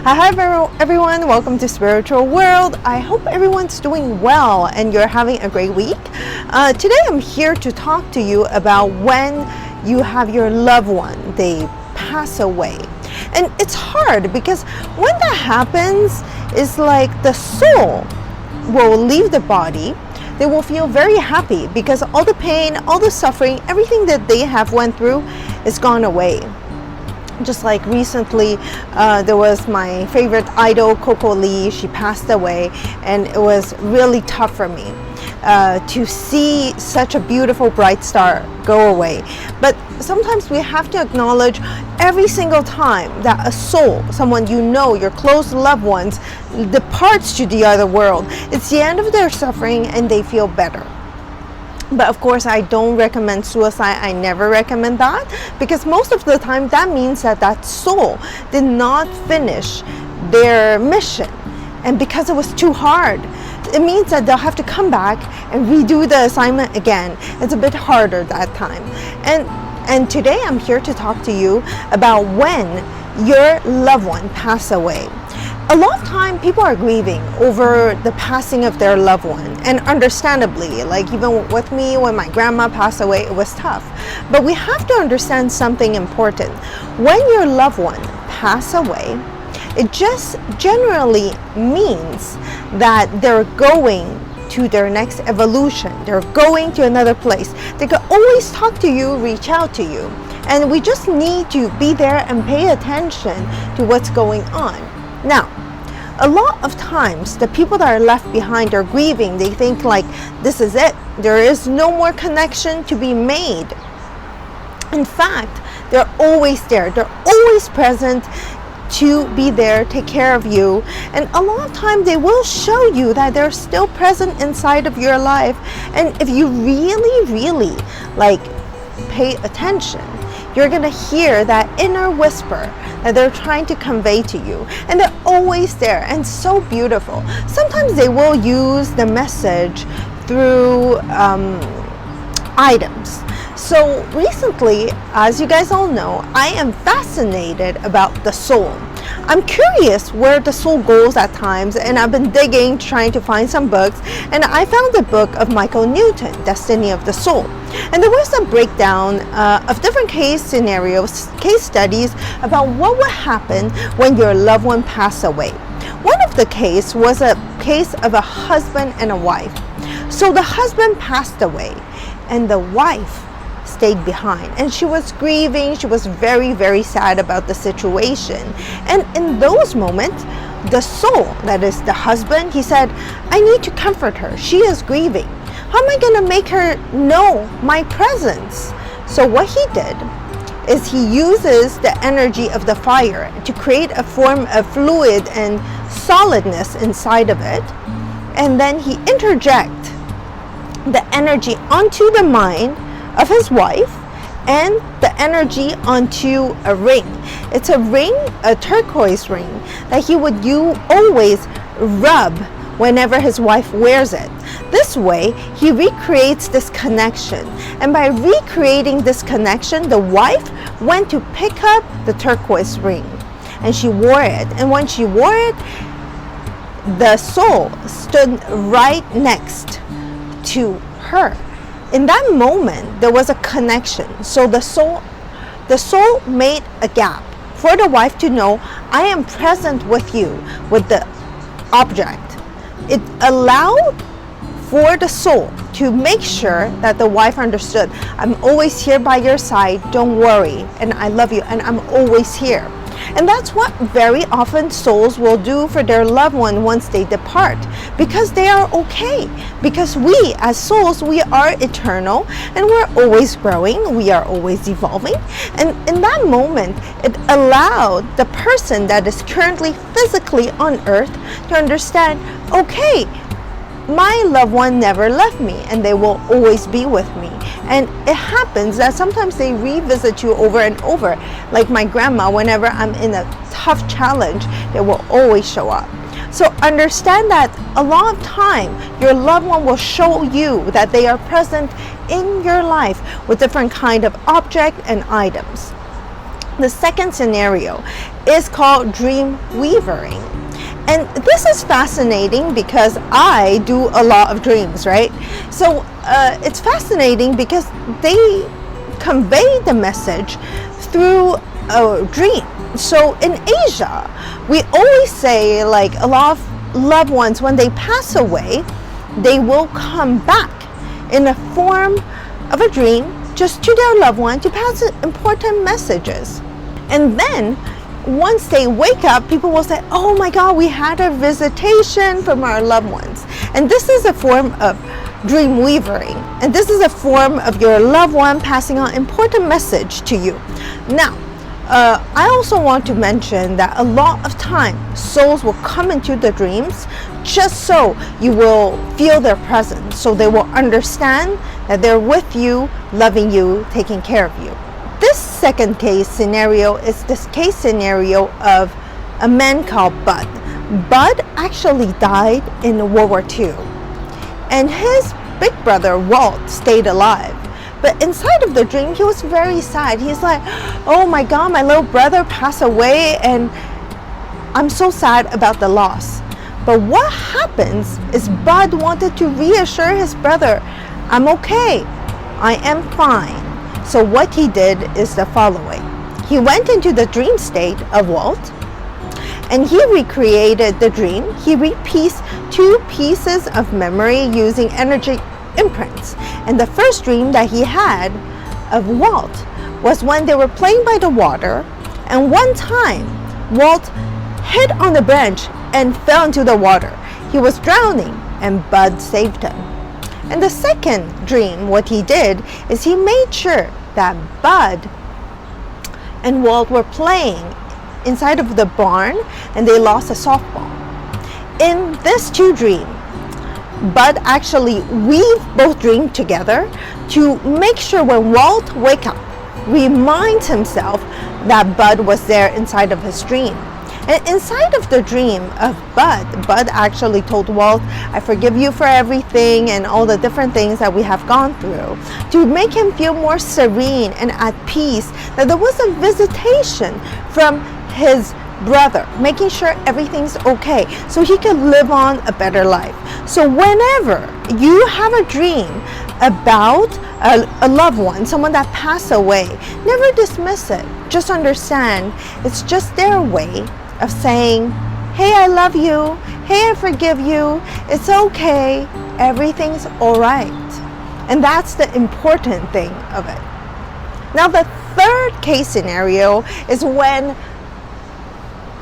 Hi everyone, welcome to Spiritual World. I hope everyone's doing well and you're having a great week. Today I'm here to talk to you about when you have your loved one, they pass away. And it's hard because when that happens, it's like the soul will leave the body. They will feel very happy because all the pain, all the suffering, everything that they have went through is gone away. Just like recently, there was my favorite idol, Coco Lee. She passed away, and it was really tough for me to see such a beautiful, bright star go away. But sometimes we have to acknowledge every single time that a soul, someone you know, your close loved ones, departs to the other world. It's the end of their suffering, and they feel better. But of course, I don't recommend suicide. I never recommend that, because most of the time that means that that soul did not finish their mission. And because it was too hard, it means that they'll have to come back and redo the assignment again. It's a bit harder that time. And today I'm here to talk to you about when your loved one passed away. A lot of time people are grieving over the passing of their loved one, and understandably, like even with me, when my grandma passed away, it was tough. But we have to understand something important. When your loved one passes away, it just generally means that they're going to their next evolution. They're going to another place. They can always talk to you, reach out to you. And we just need to be there and pay attention to what's going on. Now, a lot of times, the people that are left behind are grieving. They think like, this is it. There is no more connection to be made. In fact, they're always there. They're always present to be there, take care of you. And a lot of time, they will show you that they're still present inside of your life. And if you really like pay attention, you're gonna hear that inner whisper that they're trying to convey to you. And they're always there and so beautiful. Sometimes they will use the message through items. So recently, as you guys all know, I am fascinated about the soul. I'm curious where the soul goes at times, and I've been digging, trying to find some books, and I found the book of Michael Newton, Destiny of the Soul. And there was a breakdown of different case scenarios, case studies about what would happen when your loved one passed away. One of the case was a case of a husband and a wife. So the husband passed away, and the wife stayed behind, and she was grieving. She was very sad about the situation. And in those moments, the soul, that is the husband, he said, I need to comfort her. She is grieving. How am I going to make her know my presence? So what he did is he uses the energy of the fire to create a form of fluid and solidness inside of it, and then he interjects the energy onto the mind of his wife and the energy onto a ring. It's a ring, a turquoise ring, that he would always rub whenever his wife wears it. This way, he recreates this connection. And by recreating this connection, the wife went to pick up the turquoise ring, and she wore it. And when she wore it, the soul stood right next to her. In that moment, there was a connection. So the soul made a gap for the wife to know, I am present with you, with the object. It allowed for the soul to make sure that the wife understood, I'm always here by your side, don't worry, and I love you, and I'm always here. And that's what very often souls will do for their loved one once they depart, because they are okay. Because we as souls, we are eternal, and we're always growing, we are always evolving. And in that moment, it allowed the person that is currently physically on earth to understand, okay, my loved one never left me, and they will always be with me. And it happens that sometimes they revisit you over and over. Like my grandma, whenever I'm in a tough challenge, they will always show up. So understand that a lot of time, your loved one will show you that they are present in your life with different kind of object and items. The second scenario is called dream weavering. And this is fascinating because I do a lot of dreams, right? So it's fascinating because they convey the message through a dream. So in Asia, we always say, like, a lot of loved ones, when they pass away, they will come back in a form of a dream just to their loved one to pass important messages. And then once they wake up, people will say, oh my God, we had a visitation from our loved ones. And this is a form of dream weavering. And this is a form of your loved one passing on important message to you. Now, I also want to mention that a lot of time souls will come into the dreams just so you will feel their presence, so they will understand that they're with you, loving you, taking care of you. This second case scenario is this case scenario of a man called Bud. Bud actually died in World War II, and his big brother Walt stayed alive. But inside of the dream, he was very sad. He's like, oh my God, my little brother passed away, and I'm so sad about the loss. But what happens is Bud wanted to reassure his brother, I'm okay, I am fine. So what he did is the following. He went into the dream state of Walt, and he recreated the dream. He repieced 2 pieces of memory using energy imprints. And the first dream that he had of Walt was when they were playing by the water, and one time Walt hit on the bench and fell into the water. He was drowning, and Bud saved him. And the second dream, what he did is he made sure that Bud and Walt were playing inside of the barn, and they lost a softball. In this 2 dreams, Bud actually weaved both dreams together to make sure when Walt wake up, reminds himself that Bud was there inside of his dream. And inside of the dream of Bud actually told Walt, I forgive you for everything and all the different things that we have gone through, to make him feel more serene and at peace, that there was a visitation from his brother, making sure everything's okay so he could live on a better life. So whenever you have a dream about a loved one, someone that passed away, never dismiss it. Just understand it's just their way of saying, hey, I love you, hey, I forgive you, it's okay, everything's all right. And that's the important thing of it. Now, the third case scenario is when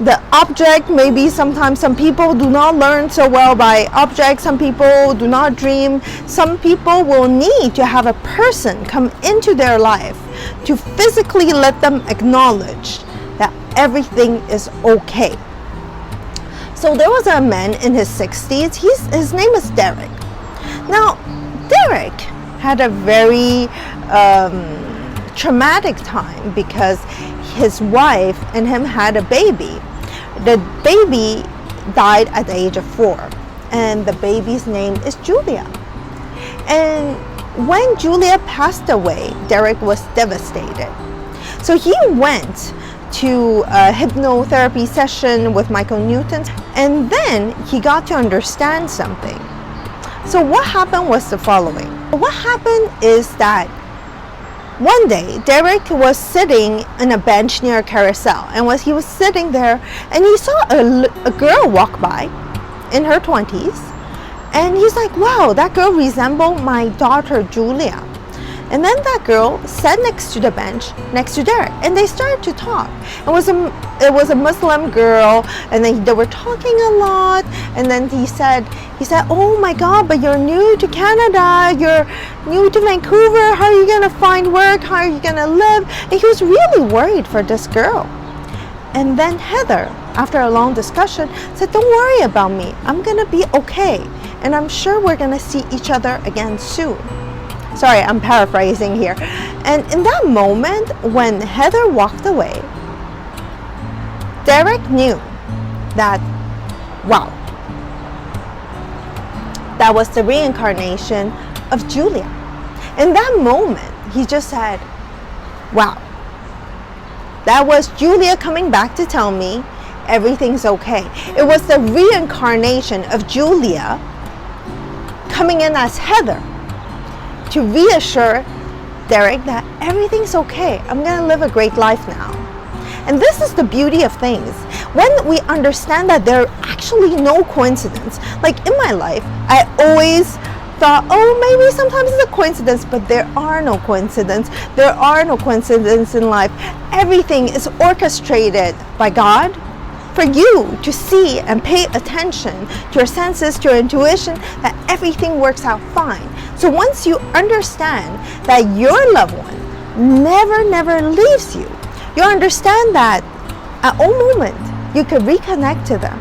the object, maybe sometimes some people do not learn so well by objects, some people do not dream, some people will need to have a person come into their life to physically let them acknowledge that everything is okay. So there was a man in his 60s, his name is Derek. Now, Derek had a very traumatic time because his wife and him had a baby. The baby died at the age of 4, and the baby's name is Julia. And when Julia passed away, Derek was devastated. So he went to a hypnotherapy session with Michael Newton, and then he got to understand something. So what happened was the following. What happened is that one day, Derek was sitting on a bench near a carousel, and he was sitting there, and he saw a girl walk by in her 20s, and he's like, wow, that girl resembled my daughter Julia. And then that girl sat next to the bench next to Derek, and they started to talk. It was a Muslim girl, and then they were talking a lot, and then he said, oh my God, but you're new to Canada, you're new to Vancouver, how are you gonna find work, how are you gonna live? And he was really worried for this girl. And then Heather, after a long discussion, said, don't worry about me, I'm gonna be okay, and I'm sure we're gonna see each other again soon. Sorry, I'm paraphrasing here. And in that moment, when Heather walked away, Derek knew that, wow, that was the reincarnation of Julia. In that moment, he just said, wow, That was Julia coming back to tell me everything's okay. It was the reincarnation of Julia coming in as Heather to reassure Derek that everything's okay. I'm gonna live a great life now. And this is the beauty of things. When we understand that there are actually no coincidence. Like in my life, I always thought, oh, maybe sometimes it's a coincidence, but there are no coincidences. There are no coincidences in life. Everything is orchestrated by God for you to see and pay attention to your senses, to your intuition, that everything works out fine. So once you understand that your loved one never leaves you, you understand that at all moment you can reconnect to them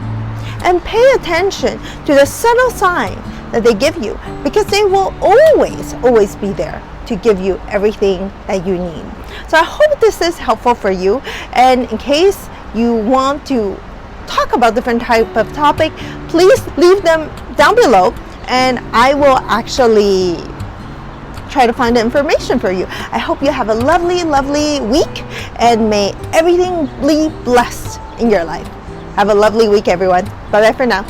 and pay attention to the subtle sign that they give you, because they will always be there to give you everything that you need. So I hope this is helpful for you, and in case you want to talk about different type of topic, please leave them down below and I will actually try to find the information for you. I hope you have a lovely week, and may everything be blessed in your life. Have a lovely week, everyone. Bye bye for now.